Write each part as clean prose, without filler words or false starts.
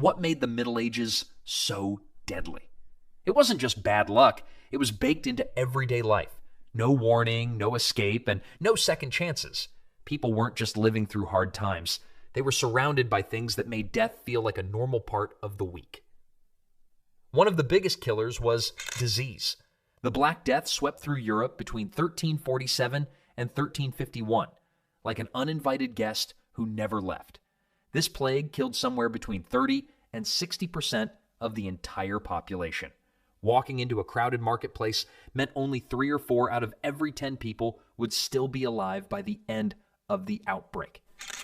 What made the Middle Ages so deadly? It wasn't just bad luck, it was baked into everyday life. No warning, no escape, and no second chances. People weren't just living through hard times. They were surrounded by things that made death feel like a normal part of the week. One of the biggest killers was disease. The Black Death swept through Europe between 1347 and 1351, like an uninvited guest who never left. This plague killed somewhere between 30 and 60% of the entire population. Walking into a crowded marketplace meant only 3 or 4 out of every 10 people would still be alive by the end of the outbreak.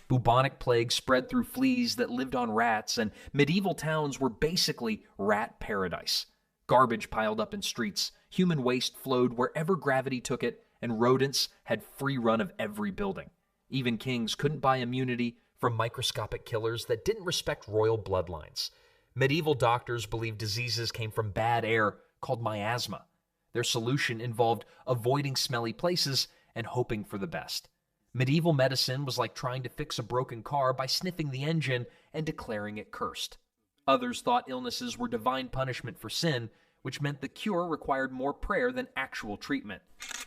Bubonic plague spread through fleas that lived on rats, and medieval towns were basically rat paradise. Garbage piled up in streets, human waste flowed wherever gravity took it, and rodents had free run of every building. Even kings couldn't buy immunity from microscopic killers that didn't respect royal bloodlines. Medieval doctors believed diseases came from bad air called miasma. Their solution involved avoiding smelly places and hoping for the best. Medieval medicine was like trying to fix a broken car by sniffing the engine and declaring it cursed. Others thought illnesses were divine punishment for sin, which meant the cure required more prayer than actual treatment.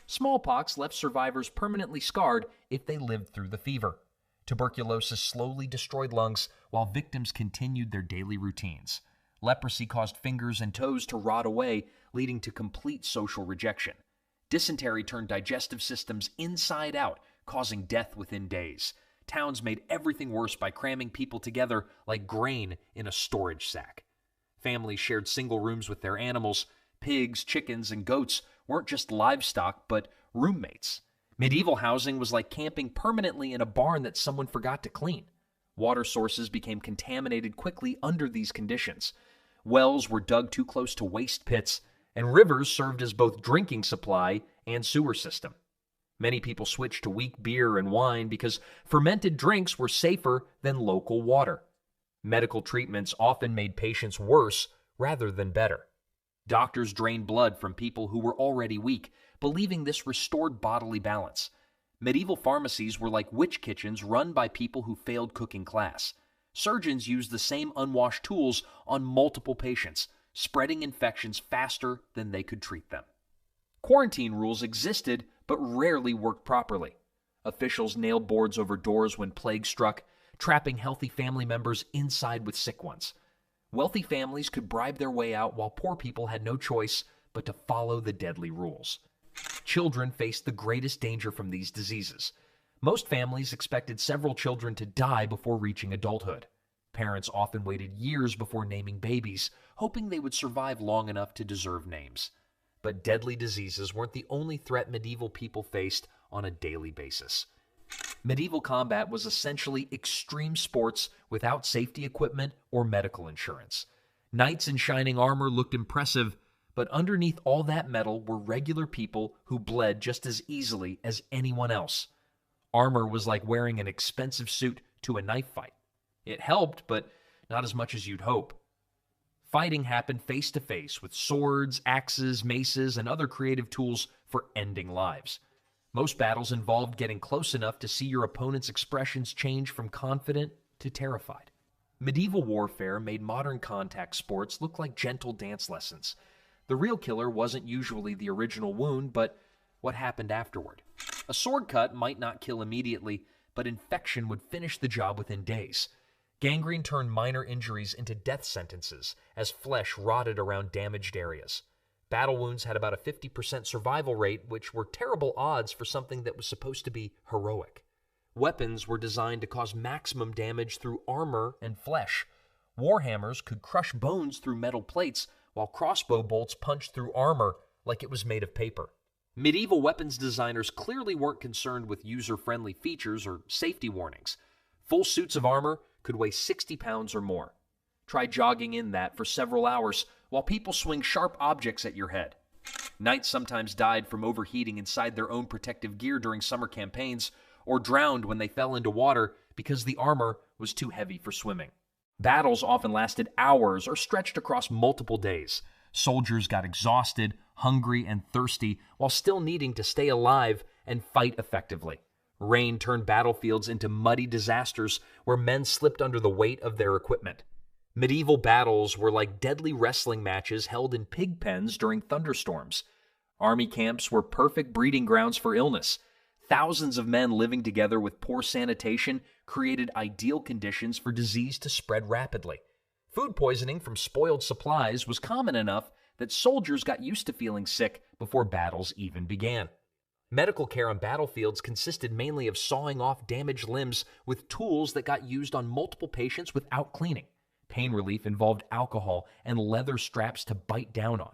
Smallpox left survivors permanently scarred if they lived through the fever. Tuberculosis slowly destroyed lungs while victims continued their daily routines. Leprosy caused fingers and toes to rot away, leading to complete social rejection. Dysentery turned digestive systems inside out, causing death within days. Towns made everything worse by cramming people together like grain in a storage sack. Families shared single rooms with their animals. Pigs, chickens, and goats weren't just livestock, but roommates. Medieval housing was like camping permanently in a barn that someone forgot to clean. Water sources became contaminated quickly under these conditions. Wells were dug too close to waste pits, and rivers served as both drinking supply and sewer system. Many people switched to weak beer and wine because fermented drinks were safer than local water. Medical treatments often made patients worse rather than better. Doctors drained blood from people who were already weak, believing this restored bodily balance. Medieval pharmacies were like witch kitchens run by people who failed cooking class. Surgeons used the same unwashed tools on multiple patients, spreading infections faster than they could treat them. Quarantine rules existed, but rarely worked properly. Officials nailed boards over doors when plague struck, trapping healthy family members inside with sick ones. Wealthy families could bribe their way out while poor people had no choice but to follow the deadly rules. Children faced the greatest danger from these diseases. Most families expected several children to die before reaching adulthood. Parents often waited years before naming babies, hoping they would survive long enough to deserve names. But deadly diseases weren't the only threat medieval people faced on a daily basis. Medieval combat was essentially extreme sports without safety equipment or medical insurance. Knights in shining armor looked impressive, but underneath all that metal were regular people who bled just as easily as anyone else. Armor was like wearing an expensive suit to a knife fight. It helped, but not as much as you'd hope. Fighting happened face to face with swords, axes, maces, and other creative tools for ending lives. Most battles involved getting close enough to see your opponent's expressions change from confident to terrified. Medieval warfare made modern contact sports look like gentle dance lessons. The real killer wasn't usually the original wound, but what happened afterward. A sword cut might not kill immediately, but infection would finish the job within days. Gangrene turned minor injuries into death sentences as flesh rotted around damaged areas. Battle wounds had about a 50% survival rate, which were terrible odds for something that was supposed to be heroic. Weapons were designed to cause maximum damage through armor and flesh. Warhammers could crush bones through metal plates, while crossbow bolts punched through armor like it was made of paper. Medieval weapons designers clearly weren't concerned with user-friendly features or safety warnings. Full suits of armor could weigh 60 pounds or more. Try jogging in that for several hours while people swing sharp objects at your head. Knights sometimes died from overheating inside their own protective gear during summer campaigns, or drowned when they fell into water because the armor was too heavy for swimming. Battles often lasted hours or stretched across multiple days. Soldiers got exhausted, hungry and thirsty while still needing to stay alive and fight effectively. Rain turned battlefields into muddy disasters where men slipped under the weight of their equipment. Medieval battles were like deadly wrestling matches held in pig pens during thunderstorms. Army camps were perfect breeding grounds for illness. Thousands of men living together with poor sanitation created ideal conditions for disease to spread rapidly. Food poisoning from spoiled supplies was common enough that soldiers got used to feeling sick before battles even began. Medical care on battlefields consisted mainly of sawing off damaged limbs with tools that got used on multiple patients without cleaning. Pain relief involved alcohol and leather straps to bite down on.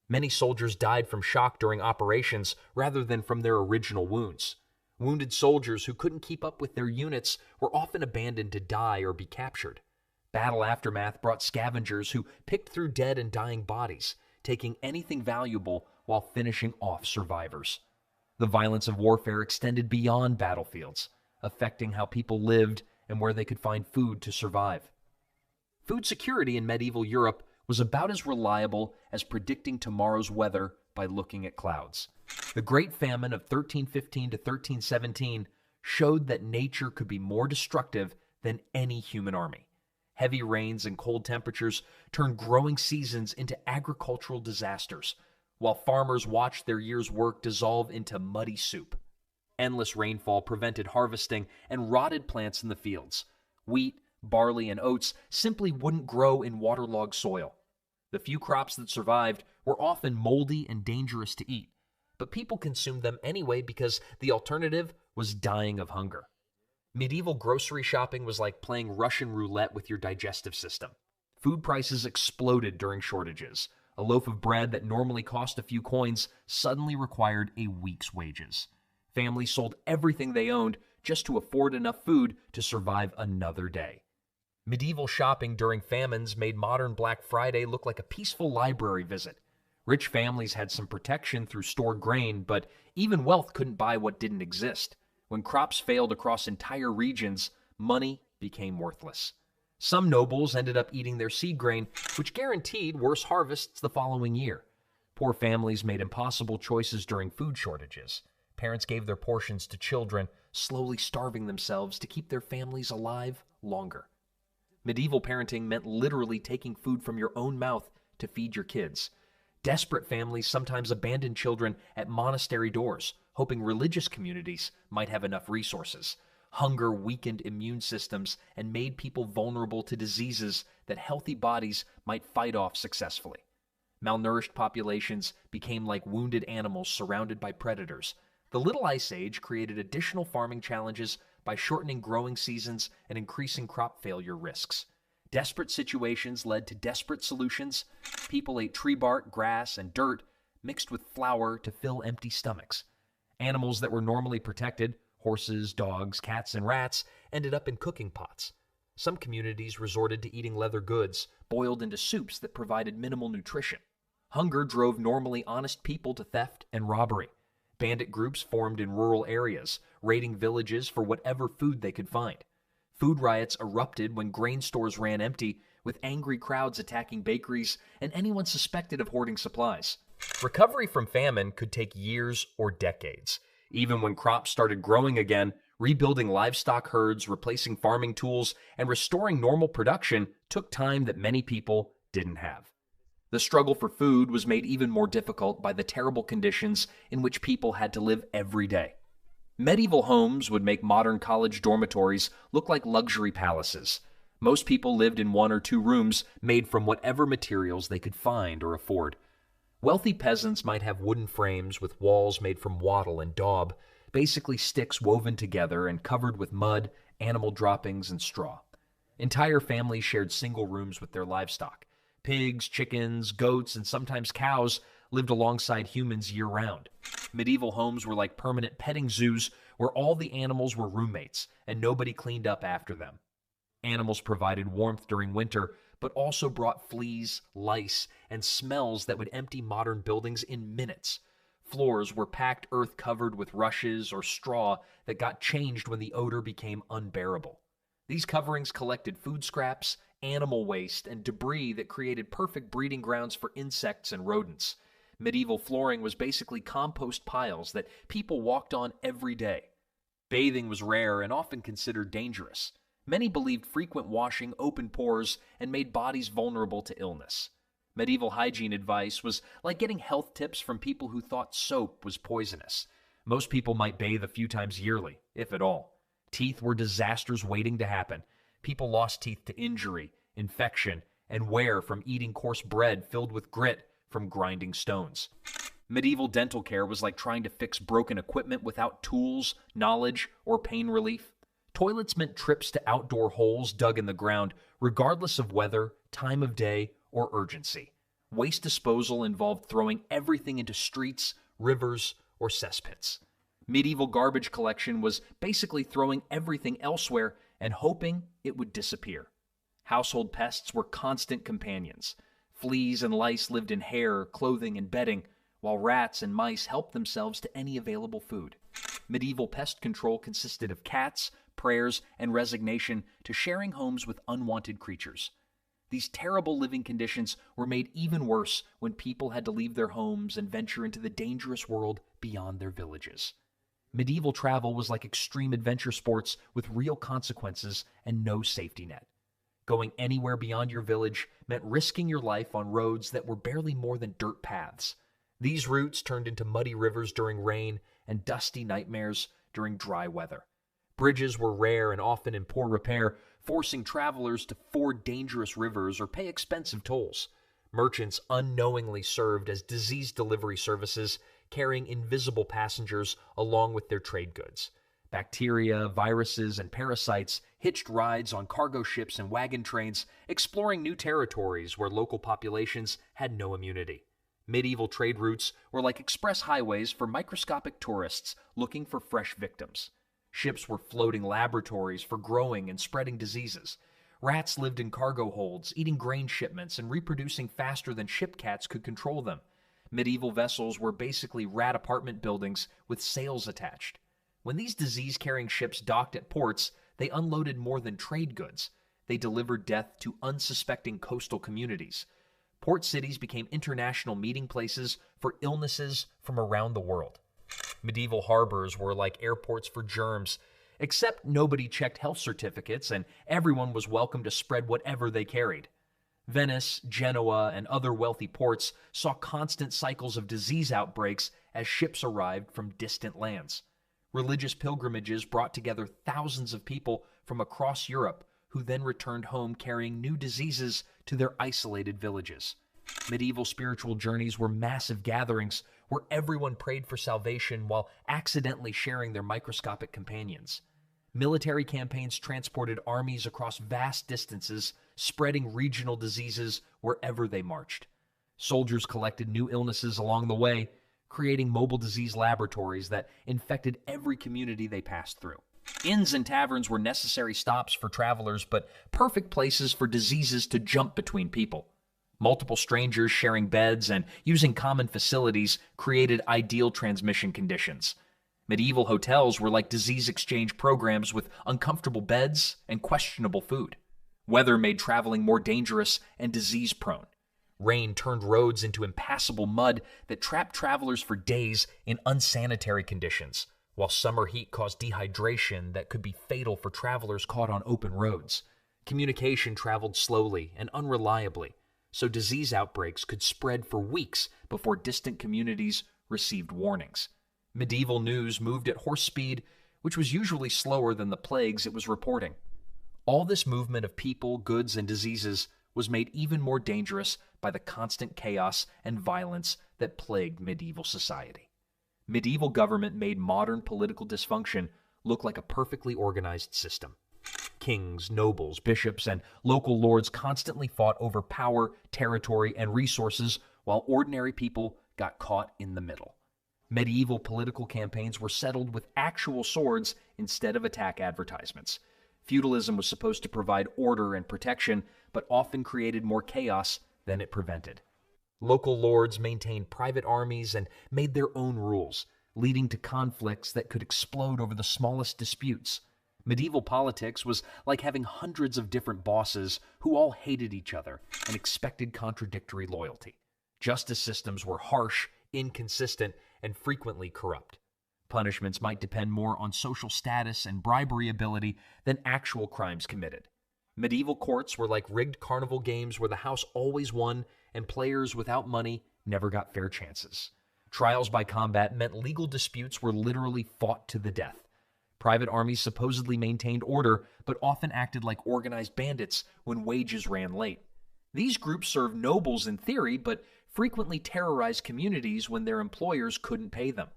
Many soldiers died from shock during operations rather than from their original wounds. Wounded soldiers who couldn't keep up with their units were often abandoned to die or be captured. Battle aftermath brought scavengers who picked through dead and dying bodies, taking anything valuable while finishing off survivors. The violence of warfare extended beyond battlefields, affecting how people lived and where they could find food to survive. Food security in medieval Europe was about as reliable as predicting tomorrow's weather by looking at clouds. The Great Famine of 1315 to 1317 showed that nature could be more destructive than any human army. Heavy rains and cold temperatures turned growing seasons into agricultural disasters, while farmers watched their year's work dissolve into muddy soup. Endless rainfall prevented harvesting and rotted plants in the fields. Wheat, barley, and oats simply wouldn't grow in waterlogged soil. The few crops that survived were often moldy and dangerous to eat, but people consumed them anyway because the alternative was dying of hunger. Medieval grocery shopping was like playing Russian roulette with your digestive system. Food prices exploded during shortages. A loaf of bread that normally cost a few coins suddenly required a week's wages. Families sold everything they owned just to afford enough food to survive another day. Medieval shopping during famines made modern Black Friday look like a peaceful library visit. Rich families had some protection through stored grain, but even wealth couldn't buy what didn't exist. When crops failed across entire regions, money became worthless. Some nobles ended up eating their seed grain, which guaranteed worse harvests the following year. Poor families made impossible choices during food shortages. Parents gave their portions to children, slowly starving themselves to keep their families alive longer. Medieval parenting meant literally taking food from your own mouth to feed your kids. Desperate families sometimes abandoned children at monastery doors, hoping religious communities might have enough resources. Hunger weakened immune systems and made people vulnerable to diseases that healthy bodies might fight off successfully. Malnourished populations became like wounded animals surrounded by predators. The Little Ice Age created additional farming challenges by shortening growing seasons and increasing crop failure risks. Desperate situations led to desperate solutions. People ate tree bark, grass, and dirt mixed with flour to fill empty stomachs. Animals that were normally protected, horses, dogs, cats, and rats, ended up in cooking pots. Some communities resorted to eating leather goods, boiled into soups that provided minimal nutrition. Hunger drove normally honest people to theft and robbery. Bandit groups formed in rural areas, raiding villages for whatever food they could find. Food riots erupted when grain stores ran empty, with angry crowds attacking bakeries and anyone suspected of hoarding supplies. Recovery from famine could take years or decades. Even when crops started growing again, rebuilding livestock herds, replacing farming tools, and restoring normal production took time that many people didn't have. The struggle for food was made even more difficult by the terrible conditions in which people had to live every day. Medieval homes would make modern college dormitories look like luxury palaces. Most people lived in 1 or 2 rooms made from whatever materials they could find or afford. Wealthy peasants might have wooden frames with walls made from wattle and daub, basically sticks woven together and covered with mud, animal droppings, and straw. Entire families shared single rooms with their livestock. Pigs, chickens, goats, and sometimes cows lived alongside humans year-round. Medieval homes were like permanent petting zoos where all the animals were roommates and nobody cleaned up after them. Animals provided warmth during winter, but also brought fleas, lice, and smells that would empty modern buildings in minutes. Floors were packed earth covered with rushes or straw that got changed when the odor became unbearable. These coverings collected food scraps, animal waste, and debris that created perfect breeding grounds for insects and rodents. Medieval flooring was basically compost piles that people walked on every day. Bathing was rare and often considered dangerous. Many believed frequent washing opened pores and made bodies vulnerable to illness. Medieval hygiene advice was like getting health tips from people who thought soap was poisonous. Most people might bathe a few times yearly, if at all. Teeth were disasters waiting to happen. People lost teeth to injury, infection, and wear from eating coarse bread filled with grit from grinding stones. Medieval dental care was like trying to fix broken equipment without tools, knowledge, or pain relief. Toilets meant trips to outdoor holes dug in the ground, regardless of weather, time of day, or urgency. Waste disposal involved throwing everything into streets, rivers, or cesspits. Medieval garbage collection was basically throwing everything elsewhere and hoping it would disappear. Household pests were constant companions. Fleas and lice lived in hair, clothing, and bedding, while rats and mice helped themselves to any available food. Medieval pest control consisted of cats, prayers, and resignation to sharing homes with unwanted creatures. These terrible living conditions were made even worse when people had to leave their homes and venture into the dangerous world beyond their villages. Medieval travel was like extreme adventure sports with real consequences and no safety net. Going anywhere beyond your village meant risking your life on roads that were barely more than dirt paths. These routes turned into muddy rivers during rain and dusty nightmares during dry weather. Bridges were rare and often in poor repair, forcing travelers to ford dangerous rivers or pay expensive tolls. Merchants unknowingly served as disease delivery services, carrying invisible passengers along with their trade goods. Bacteria, viruses, and parasites hitched rides on cargo ships and wagon trains, exploring new territories where local populations had no immunity. Medieval trade routes were like express highways for microscopic tourists looking for fresh victims. Ships were floating laboratories for growing and spreading diseases. Rats lived in cargo holds, eating grain shipments and reproducing faster than ship cats could control them. Medieval vessels were basically rat apartment buildings with sails attached. When these disease-carrying ships docked at ports, they unloaded more than trade goods. They delivered death to unsuspecting coastal communities. Port cities became international meeting places for illnesses from around the world. Medieval harbors were like airports for germs, except nobody checked health certificates and everyone was welcome to spread whatever they carried. Venice, Genoa, and other wealthy ports saw constant cycles of disease outbreaks as ships arrived from distant lands. Religious pilgrimages brought together thousands of people from across Europe who then returned home carrying new diseases to their isolated villages. Medieval spiritual journeys were massive gatherings where everyone prayed for salvation while accidentally sharing their microscopic companions. Military campaigns transported armies across vast distances, spreading regional diseases wherever they marched. Soldiers collected new illnesses along the way, creating mobile disease laboratories that infected every community they passed through. Inns and taverns were necessary stops for travelers, but perfect places for diseases to jump between people. Multiple strangers sharing beds and using common facilities created ideal transmission conditions. Medieval hotels were like disease exchange programs with uncomfortable beds and questionable food. Weather made traveling more dangerous and disease-prone. Rain turned roads into impassable mud that trapped travelers for days in unsanitary conditions, while summer heat caused dehydration that could be fatal for travelers caught on open roads. Communication traveled slowly and unreliably, so disease outbreaks could spread for weeks before distant communities received warnings. Medieval news moved at horse speed, which was usually slower than the plagues it was reporting. All this movement of people, goods, and diseases was made even more dangerous by the constant chaos and violence that plagued medieval society. Medieval government made modern political dysfunction look like a perfectly organized system. Kings, nobles, bishops, and local lords constantly fought over power, territory, and resources, while ordinary people got caught in the middle. Medieval political campaigns were settled with actual swords instead of attack advertisements. Feudalism was supposed to provide order and protection, but often created more chaos than it prevented. Local lords maintained private armies and made their own rules, leading to conflicts that could explode over the smallest disputes. Medieval politics was like having hundreds of different bosses who all hated each other and expected contradictory loyalty. Justice systems were harsh, inconsistent, and frequently corrupt. Punishments might depend more on social status and bribery ability than actual crimes committed. Medieval courts were like rigged carnival games where the house always won and players without money never got fair chances. Trials by combat meant legal disputes were literally fought to the death. Private armies supposedly maintained order, but often acted like organized bandits when wages ran late. These groups served nobles in theory, but frequently terrorized communities when their employers couldn't pay them.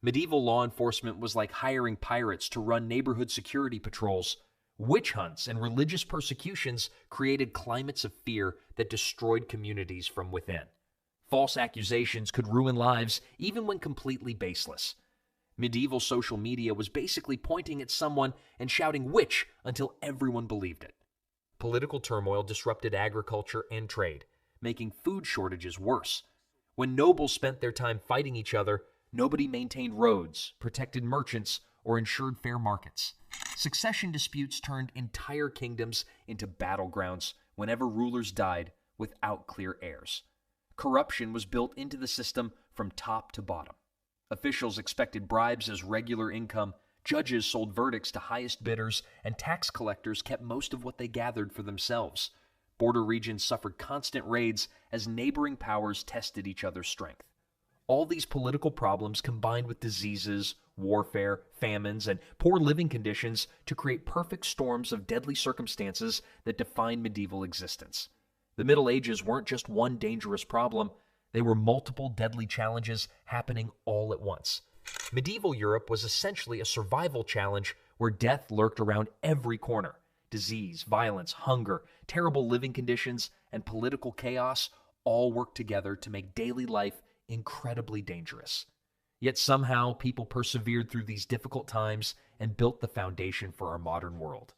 Medieval law enforcement was like hiring pirates to run neighborhood security patrols. Witch hunts and religious persecutions created climates of fear that destroyed communities from within. False accusations could ruin lives even when completely baseless. Medieval social media was basically pointing at someone and shouting "witch" until everyone believed it. Political turmoil disrupted agriculture and trade, making food shortages worse. When nobles spent their time fighting each other, nobody maintained roads, protected merchants, or ensured fair markets. Succession disputes turned entire kingdoms into battlegrounds whenever rulers died without clear heirs. Corruption was built into the system from top to bottom. Officials expected bribes as regular income, judges sold verdicts to highest bidders, and tax collectors kept most of what they gathered for themselves. Border regions suffered constant raids as neighboring powers tested each other's strength. All these political problems combined with diseases, warfare, famines, and poor living conditions to create perfect storms of deadly circumstances that defined medieval existence. The Middle Ages weren't just one dangerous problem, they were multiple deadly challenges happening all at once. Medieval Europe was essentially a survival challenge where death lurked around every corner. Disease, violence, hunger, terrible living conditions, and political chaos all worked together to make daily life incredibly dangerous. Yet somehow people persevered through these difficult times and built the foundation for our modern world.